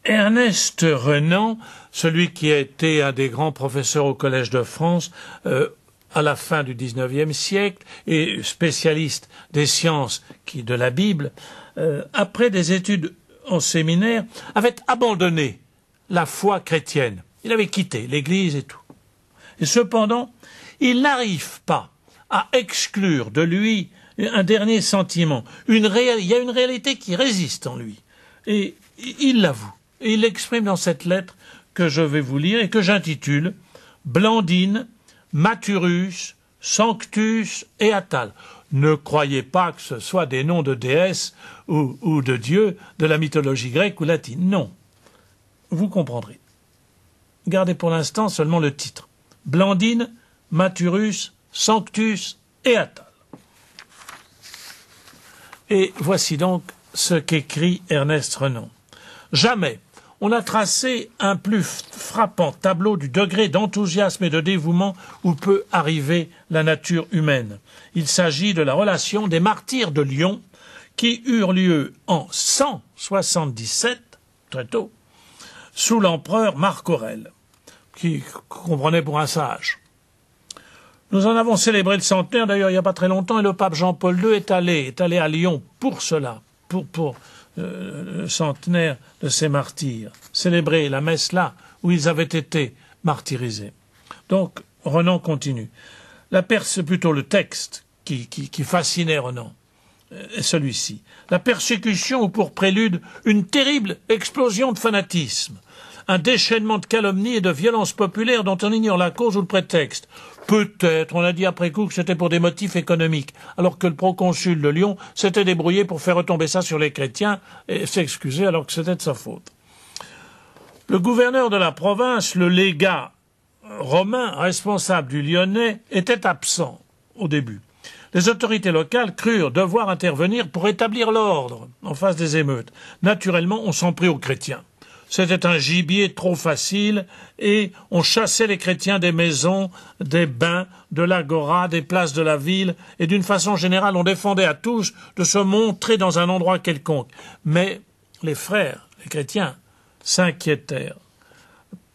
Ernest Renan, celui qui a été un des grands professeurs au Collège de France à la fin du XIXe siècle et spécialiste des sciences de la Bible, après des études en séminaire, avait abandonné la foi chrétienne. Il avait quitté l'Église et tout. Et cependant, il n'arrive pas à exclure de lui un dernier sentiment. Il y a une réalité qui résiste en lui. Et il l'avoue. Et il l'exprime dans cette lettre que je vais vous lire et que j'intitule « Blandine, Maturus, Sanctus et Attal ». Ne croyez pas que ce soit des noms de déesses ou de dieux de la mythologie grecque ou latine. Non. Vous comprendrez. Gardez pour l'instant seulement le titre. « Blandine, Maturus, Sanctus et Attal ». Et voici donc ce qu'écrit Ernest Renan. Jamais on a tracé un plus frappant tableau du degré d'enthousiasme et de dévouement où peut arriver la nature humaine. Il s'agit de la relation des martyrs de Lyon qui eurent lieu en 177, très tôt, sous l'empereur Marc Aurèle, qui comprenait pour un sage. Nous en avons célébré le centenaire, d'ailleurs, il n'y a pas très longtemps, et le pape Jean-Paul II est allé à Lyon pour cela, pour le centenaire de ces martyrs, célébrer la messe là où ils avaient été martyrisés. Donc, Renan continue. C'est plutôt le texte qui fascinait Renan, celui-ci. La persécution ou pour prélude une terrible explosion de fanatisme, un déchaînement de calomnies et de violences populaires dont on ignore la cause ou le prétexte. Peut-être, on a dit après coup que c'était pour des motifs économiques, alors que le proconsul de Lyon s'était débrouillé pour faire retomber ça sur les chrétiens et s'excuser alors que c'était de sa faute. Le gouverneur de la province, le légat romain responsable du Lyonnais, était absent au début. Les autorités locales crurent devoir intervenir pour établir l'ordre en face des émeutes. Naturellement, on s'en prit aux chrétiens. C'était un gibier trop facile et on chassait les chrétiens des maisons, des bains, de l'agora, des places de la ville et d'une façon générale on défendait à tous de se montrer dans un endroit quelconque. Mais les frères, les chrétiens, s'inquiétèrent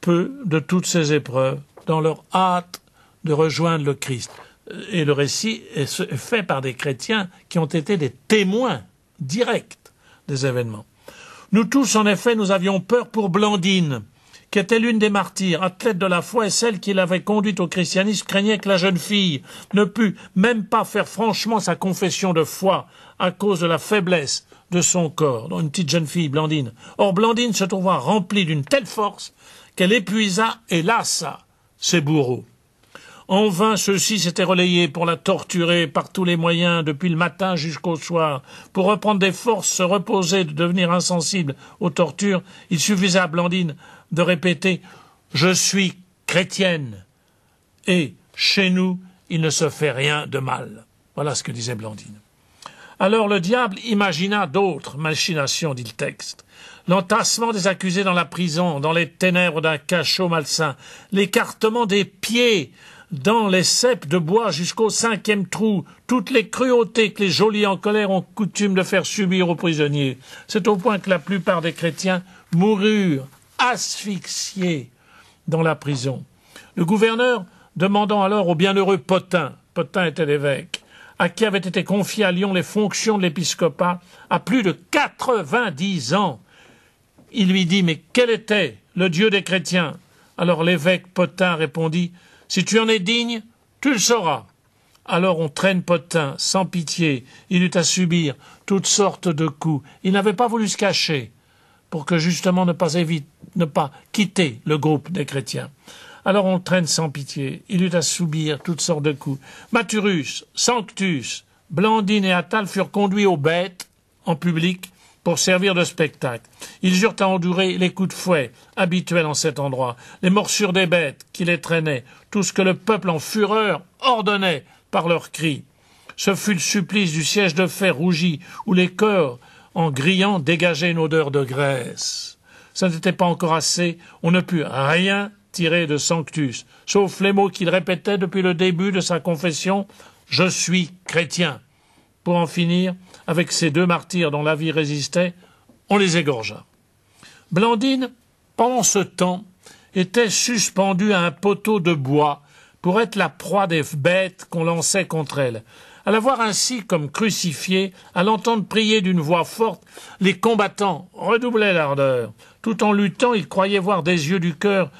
peu de toutes ces épreuves dans leur hâte de rejoindre le Christ. Et le récit est fait par des chrétiens qui ont été des témoins directs des événements. Nous tous, en effet, nous avions peur pour Blandine, qui était l'une des martyrs, athlète de la foi et celle qui l'avait conduite au christianisme, craignait que la jeune fille ne pût même pas faire franchement sa confession de foi à cause de la faiblesse de son corps. Donc, une petite jeune fille, Blandine. Or, Blandine se trouva remplie d'une telle force qu'elle épuisa et lassa ses bourreaux. En vain, ceux-ci s'étaient relayés pour la torturer par tous les moyens, depuis le matin jusqu'au soir. Pour reprendre des forces, se reposer, de devenir insensible aux tortures, il suffisait à Blandine de répéter « Je suis chrétienne » et « Chez nous, il ne se fait rien de mal ». Voilà ce que disait Blandine. Alors le diable imagina d'autres machinations, dit le texte. L'entassement des accusés dans la prison, dans les ténèbres d'un cachot malsain, l'écartement des pieds dans les ceps de bois jusqu'au 5e trou, toutes les cruautés que les geôliers en colère ont coutume de faire subir aux prisonniers. C'est au point que la plupart des chrétiens moururent asphyxiés dans la prison. Le gouverneur, demandant alors au bienheureux Potin était l'évêque, à qui avaient été confiées à Lyon les fonctions de l'épiscopat, à plus de 90 ans, il lui dit « Mais quel était le Dieu des chrétiens ?» Alors l'évêque Potin répondit « Si tu en es digne, tu le sauras. » Alors on traîne Potin, sans pitié. Il eut à subir toutes sortes de coups. Il n'avait pas voulu se cacher pour que justement ne pas quitter le groupe des chrétiens. Alors on traîne sans pitié. Il eut à subir toutes sortes de coups. Maturus, Sanctus, Blandine et Attal furent conduits aux bêtes en public pour servir de spectacle. Ils eurent à endurer les coups de fouet habituels en cet endroit, les morsures des bêtes qui les traînaient, tout ce que le peuple en fureur ordonnait par leurs cris. Ce fut le supplice du siège de fer rougi, où les cœurs, en grillant, dégageaient une odeur de graisse. Ça n'était pas encore assez, on ne put rien tirer de Sanctus, sauf les mots qu'il répétait depuis le début de sa confession « Je suis chrétien ». Pour en finir avec ces deux martyrs dont la vie résistait, on les égorgea. Blandine, pendant ce temps, était suspendue à un poteau de bois pour être la proie des bêtes qu'on lançait contre elle. À la voir ainsi comme crucifiée, à l'entendre prier d'une voix forte, les combattants redoublaient l'ardeur. Tout en luttant, ils croyaient voir des yeux du corps,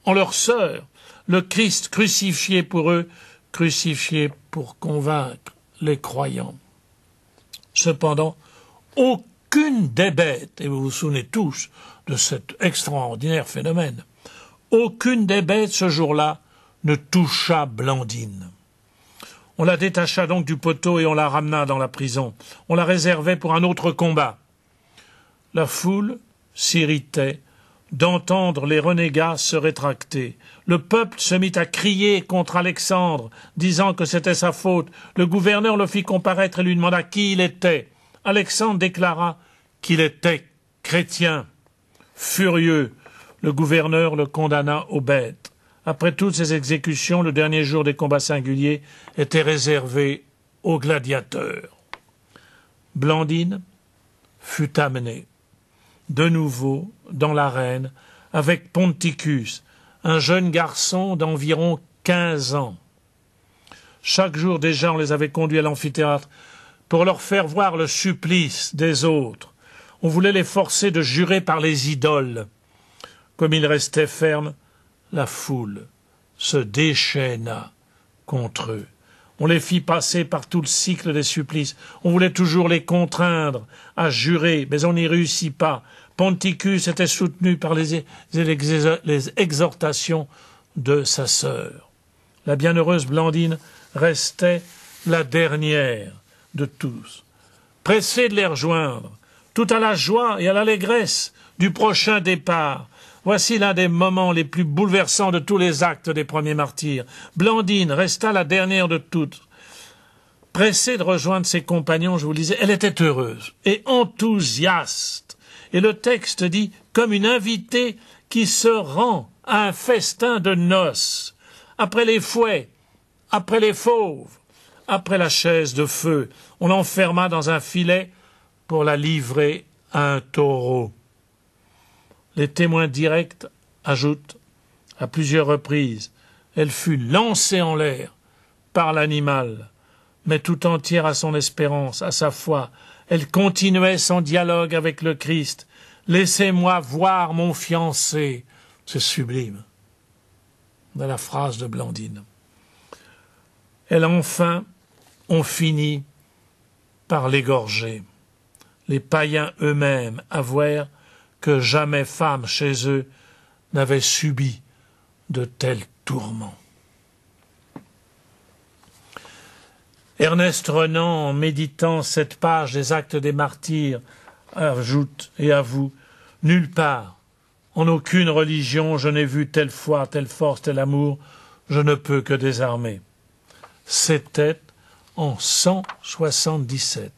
en leur sœur, le Christ crucifié pour eux, crucifié pour convaincre les croyants. Cependant, aucune des bêtes, et vous vous souvenez tous de cet extraordinaire phénomène, aucune des bêtes ce jour-là ne toucha Blandine. On la détacha donc du poteau et on la ramena dans la prison. On la réservait pour un autre combat. La foule s'irritait d'entendre les renégats se rétracter. Le peuple se mit à crier contre Alexandre, disant que c'était sa faute. Le gouverneur le fit comparaître et lui demanda qui il était. Alexandre déclara qu'il était chrétien. Furieux, le gouverneur le condamna aux bêtes. Après toutes ces exécutions, le dernier jour des combats singuliers était réservé aux gladiateurs. Blandine fut amenée de nouveau dans l'arène avec Ponticus, un jeune garçon d'environ 15 ans. Chaque jour déjà on les avait conduits à l'amphithéâtre pour leur faire voir le supplice des autres. On voulait les forcer de jurer par les idoles. Comme ils restaient fermes, la foule se déchaîna contre eux. On les fit passer par tout le cycle des supplices. On voulait toujours les contraindre à jurer, mais on n'y réussit pas. Ponticus était soutenu par les exhortations de sa sœur. La bienheureuse Blandine restait la dernière de tous. Pressée de les rejoindre, tout à la joie et à l'allégresse du prochain départ, voici l'un des moments les plus bouleversants de tous les actes des premiers martyrs. Blandine resta la dernière de toutes. Pressée de rejoindre ses compagnons, je vous le disais, elle était heureuse et enthousiaste. Et le texte dit « comme une invitée qui se rend à un festin de noces, après les fouets, après les fauves, après la chaise de feu, on l'enferma dans un filet pour la livrer à un taureau. » Les témoins directs ajoutent, à plusieurs reprises, elle fut lancée en l'air par l'animal, mais tout entière à son espérance, à sa foi. Elle continuait son dialogue avec le Christ. « Laissez-moi voir mon fiancé ». C'est sublime, dans la phrase de Blandine. Elle enfin ont fini par l'égorger. Les païens eux-mêmes avouèrent que jamais femme chez eux n'avait subi de tels tourments. Ernest Renan, en méditant cette page des Actes des Martyrs, ajoute et avoue « Nulle part, en aucune religion, je n'ai vu telle foi, telle force, tel amour, je ne peux que désarmer. » C'était en 177,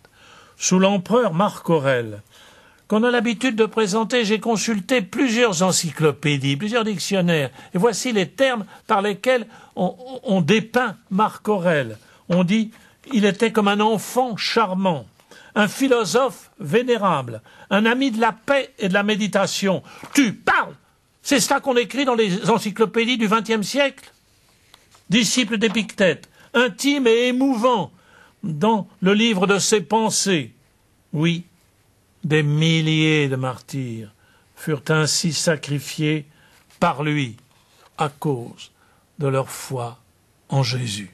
sous l'empereur Marc Aurèle, qu'on a l'habitude de présenter. J'ai consulté plusieurs encyclopédies, plusieurs dictionnaires, et voici les termes par lesquels on dépeint Marc Aurèle. On dit « il était comme un enfant charmant, un philosophe vénérable, un ami de la paix et de la méditation. » Tu parles! C'est ça qu'on écrit dans les encyclopédies du XXe siècle. Disciple d'Épictète, intime et émouvant dans le livre de ses pensées. Oui, des milliers de martyrs furent ainsi sacrifiés par lui à cause de leur foi en Jésus.